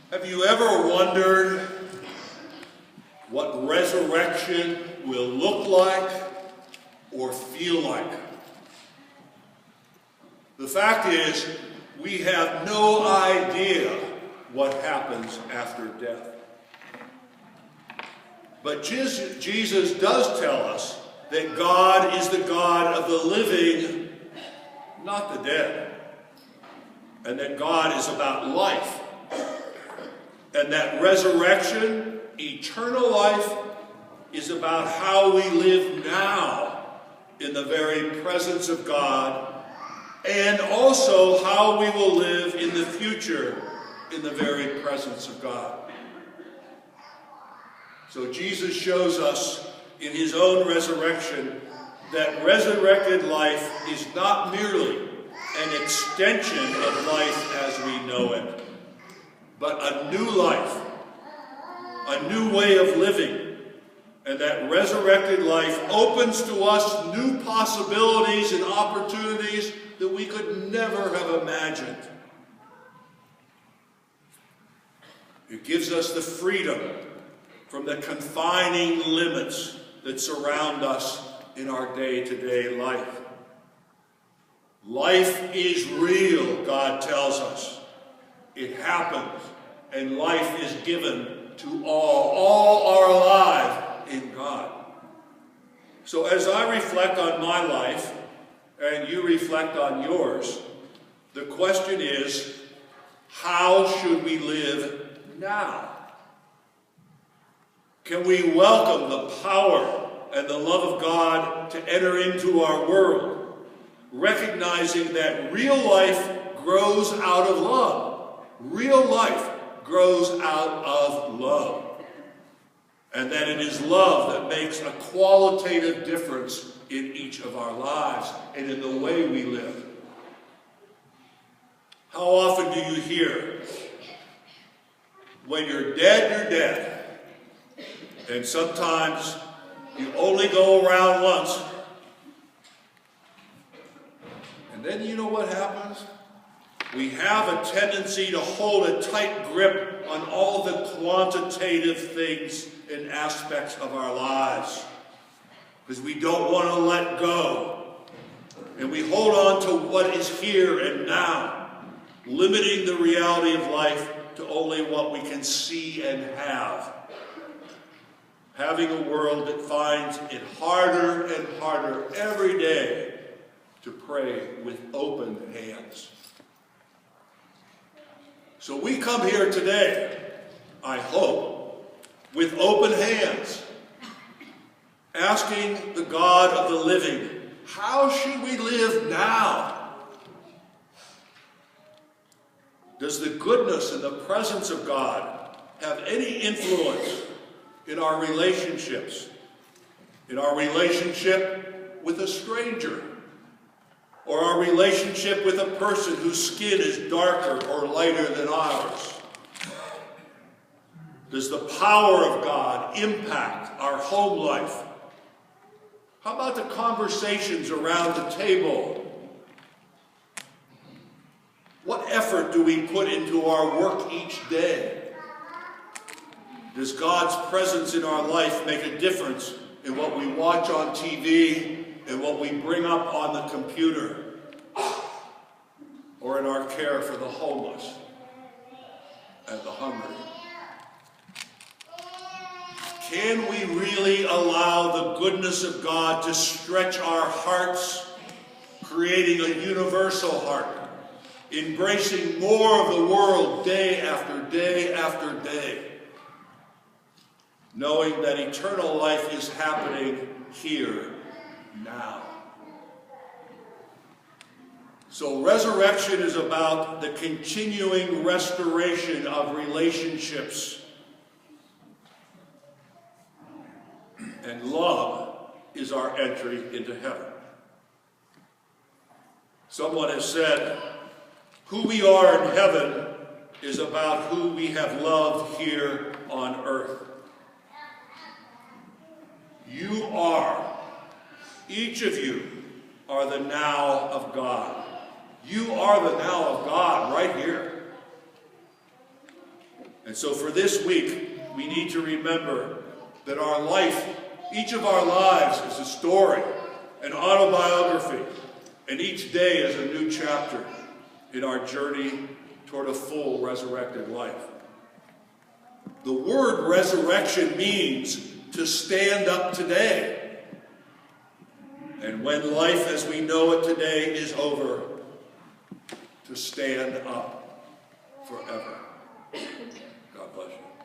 Have you ever wondered what resurrection will look like or feel like? The fact is, we have no idea what happens after death. But Jesus does tell us that God is the God of the living, not the dead. And that God is about life. And that resurrection, eternal life, is about how we live now in the very presence of God, and also how we will live in the future in the very presence of God. So Jesus shows us in his own resurrection that resurrected life is not merely an extension of life as we know it, but a new life, a new way of living, and that resurrected life opens to us new possibilities and opportunities that we could never have imagined. It gives us the freedom from the confining limits that surround us in our day-to-day life. Life is real, God tells us. It happens, and life is given to all are alive in God. So as I reflect on my life, and you reflect on yours, the question is, how should we live now? Can we welcome the power and the love of God to enter into our world, recognizing that real life grows out of love? Real life grows out of love. And that it is love that makes a qualitative difference in each of our lives and in the way we live. How often do you hear, when you're dead, and sometimes you only go around once, and then you know what happens? We have a tendency to hold a tight grip on all the quantitative things and aspects of our lives because we don't want to let go. And we hold on to what is here and now, limiting the reality of life to only what we can see and have. Having a world that finds it harder and harder every day to pray with open hands. So we come here today, I hope, with open hands, asking the God of the living, how should we live now? Does the goodness and the presence of God have any influence in our relationships? In our relationship with a stranger? Or our relationship with a person whose skin is darker or lighter than ours? Does the power of God impact our home life? How about the conversations around the table? What effort do we put into our work each day? Does God's presence in our life make a difference in what we watch on TV and what we bring up on the computer, or in our care for the homeless and the hungry? Can we really allow the goodness of God to stretch our hearts, creating a universal heart, embracing more of the world day after day after day, knowing that eternal life is happening here now? So resurrection is about the continuing restoration of relationships. And love is our entry into heaven. Someone has said, who we are in heaven is about who we have loved here on earth. You are, each of you, are the now of God. You are the now of God right here. And so for this week, we need to remember that our life, each of our lives is a story, an autobiography, and each day is a new chapter in our journey toward a full resurrected life. The word resurrection means to stand up today. And when life as we know it today is over, to stand up forever. God bless you.